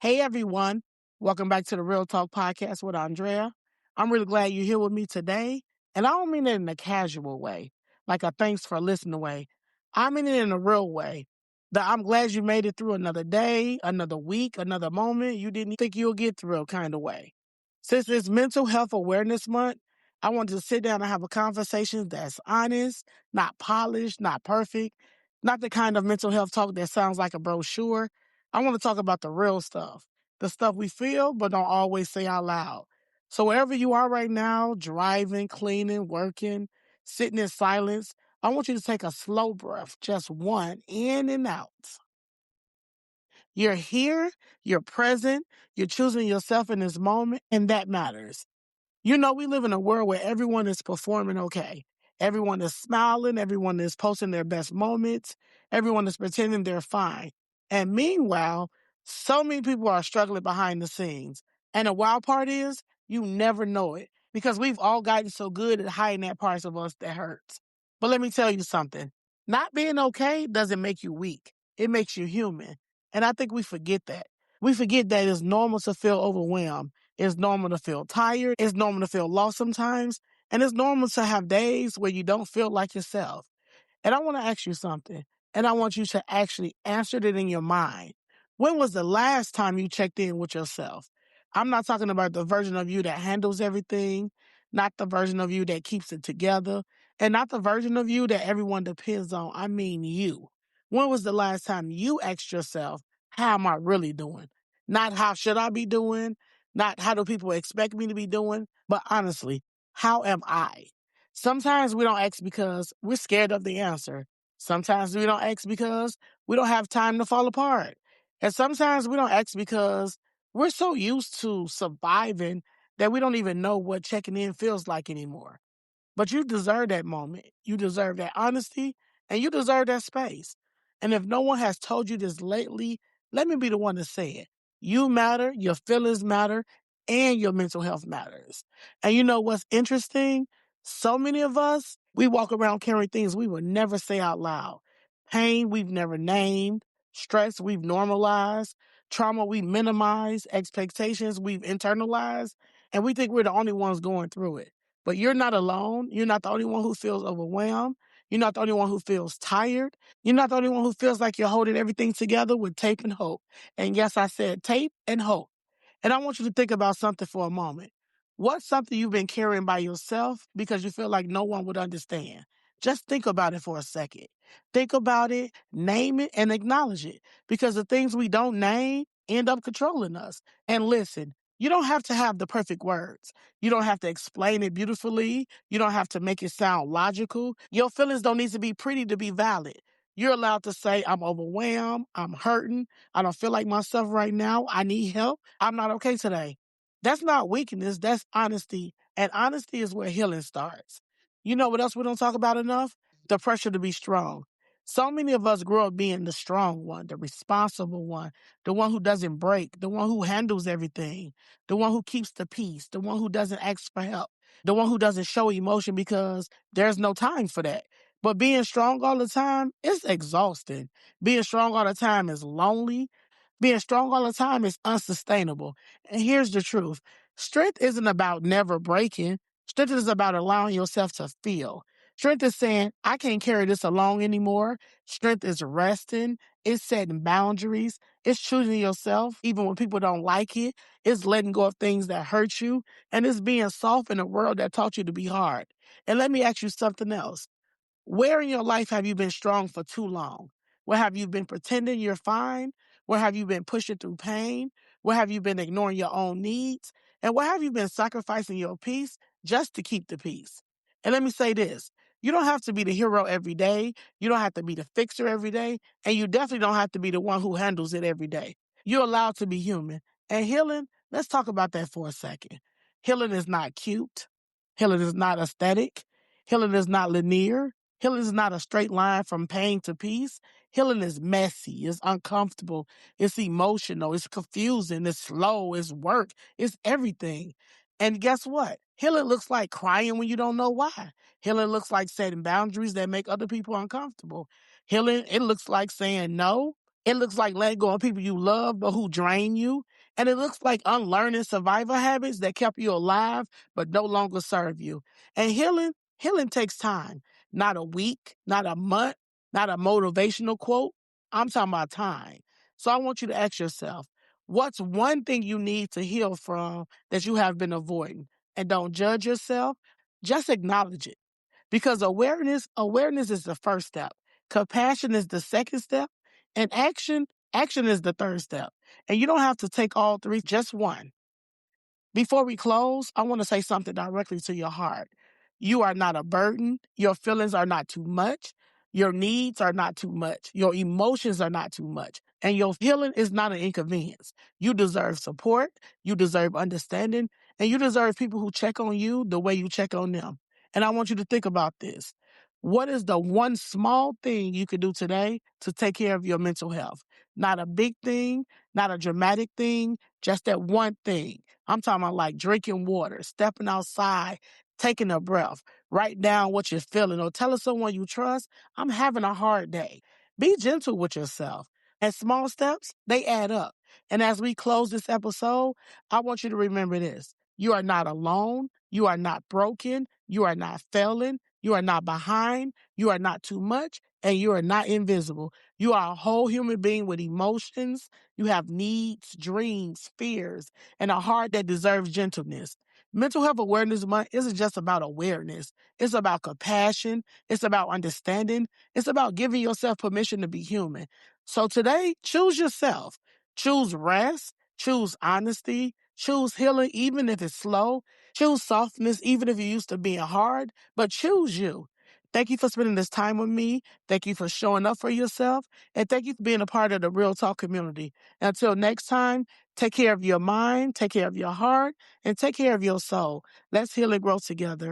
Hey everyone, welcome back to the Real Talk Podcast with Andrea. I'm really glad you're here with me today. And I don't mean it in a casual way, like a thanks for listening way. I mean it in a real way. That I'm glad you made it through another day, another week, another moment you didn't think you'll get through kind of way. Since it's Mental Health Awareness Month, I wanted to sit down and have a conversation that's honest, not polished, not perfect, not the kind of mental health talk that sounds like a brochure. I want to talk about the real stuff, the stuff we feel but don't always say out loud. So wherever you are right now, driving, cleaning, working, sitting in silence, I want you to take a slow breath, just one, in and out. You're here, you're present, you're choosing yourself in this moment, and that matters. We live in a world where everyone is performing okay. Everyone is smiling. Everyone is posting their best moments. Everyone is pretending they're fine. And meanwhile, so many people are struggling behind the scenes. And the wild part is, you never know it because we've all gotten so good at hiding that parts of us that hurts. But let me tell you something. Not being okay doesn't make you weak. It makes you human. And I think we forget that. We forget that it's normal to feel overwhelmed. It's normal to feel tired. It's normal to feel lost sometimes. And it's normal to have days where you don't feel like yourself. And I want to ask you something, and I want you to actually answer it in your mind. When was the last time you checked in with yourself? I'm not talking about the version of you that handles everything, not the version of you that keeps it together, and not the version of you that everyone depends on. I mean you. When was the last time you asked yourself, how am I really doing? Not how should I be doing, not how do people expect me to be doing, but honestly, how am I? Sometimes we don't ask because we're scared of the answer. Sometimes we don't ask because we don't have time to fall apart. And sometimes we don't ask because we're so used to surviving that we don't even know what checking in feels like anymore. But you deserve that moment. You deserve that honesty and you deserve that space. And if no one has told you this lately, let me be the one to say it. You matter, your feelings matter, and your mental health matters. And you know what's interesting? So many of us, we walk around carrying things we would never say out loud. Pain we've never named, stress we've normalized, trauma we minimize, expectations we've internalized, and we think we're the only ones going through it. But you're not alone. You're not the only one who feels overwhelmed. You're not the only one who feels tired. You're not the only one who feels like you're holding everything together with tape and hope. And yes, I said tape and hope. And I want you to think about something for a moment. What's something you've been carrying by yourself because you feel like no one would understand? Just think about it for a second. Think about it, name it, and acknowledge it. Because the things we don't name end up controlling us. And listen, you don't have to have the perfect words. You don't have to explain it beautifully. You don't have to make it sound logical. Your feelings don't need to be pretty to be valid. You're allowed to say, I'm overwhelmed. I'm hurting. I don't feel like myself right now. I need help. I'm not okay today. That's not weakness. That's honesty. And honesty is where healing starts. You know what else we don't talk about enough? The pressure to be strong. So many of us grow up being the strong one, the responsible one, the one who doesn't break, the one who handles everything, the one who keeps the peace, the one who doesn't ask for help, the one who doesn't show emotion because there's no time for that. But being strong all the time is exhausting. Being strong all the time is lonely. Being strong all the time is unsustainable. And here's the truth. Strength isn't about never breaking. Strength is about allowing yourself to feel. Strength is saying, I can't carry this alone anymore. Strength is resting. It's setting boundaries. It's choosing yourself even when people don't like it. It's letting go of things that hurt you. And it's being soft in a world that taught you to be hard. And let me ask you something else. Where in your life have you been strong for too long? Where have you been pretending you're fine? Where have you been pushing through pain? Where have you been ignoring your own needs? And where have you been sacrificing your peace just to keep the peace? And let me say this. You don't have to be the hero every day. You don't have to be the fixer every day. And you definitely don't have to be the one who handles it every day. You're allowed to be human. And healing, let's talk about that for a second. Healing is not cute. Healing is not aesthetic. Healing is not linear. Healing is not a straight line from pain to peace. Healing is messy, it's uncomfortable, it's emotional, it's confusing, it's slow, it's work, it's everything. And guess what? Healing looks like crying when you don't know why. Healing looks like setting boundaries that make other people uncomfortable. Healing, it looks like saying no. It looks like letting go of people you love but who drain you. And it looks like unlearning survival habits that kept you alive but no longer serve you. And healing takes time. Not a week, not a month, not a motivational quote. I'm talking about time. So I want you to ask yourself, what's one thing you need to heal from that you have been avoiding? And don't judge yourself. Just acknowledge it. Because awareness is the first step. Compassion is the second step. And action is the third step. And you don't have to take all three, just one. Before we close, I want to say something directly to your heart. You are not a burden. Your feelings are not too much. Your needs are not too much. Your emotions are not too much. And your healing is not an inconvenience. You deserve support. You deserve understanding. And you deserve people who check on you the way you check on them. And I want you to think about this. What is the one small thing you could do today to take care of your mental health? Not a big thing, not a dramatic thing, just that one thing. I'm talking about like drinking water, stepping outside, taking a breath, write down what you're feeling, or telling someone you trust, I'm having a hard day. Be gentle with yourself. And small steps, they add up. And as we close this episode, I want you to remember this. You are not alone. You are not broken. You are not failing. You are not behind. You are not too much. And you are not invisible. You are a whole human being with emotions. You have needs, dreams, fears, and a heart that deserves gentleness. Mental Health Awareness Month isn't just about awareness. It's about compassion. It's about understanding. It's about giving yourself permission to be human. So today, choose yourself. Choose rest. Choose honesty. Choose healing, even if it's slow. Choose softness, even if you're used to being hard, but choose you. Thank you for spending this time with me. Thank you for showing up for yourself. And thank you for being a part of the Real Talk community. Until next time, take care of your mind, take care of your heart, and take care of your soul. Let's heal and grow together.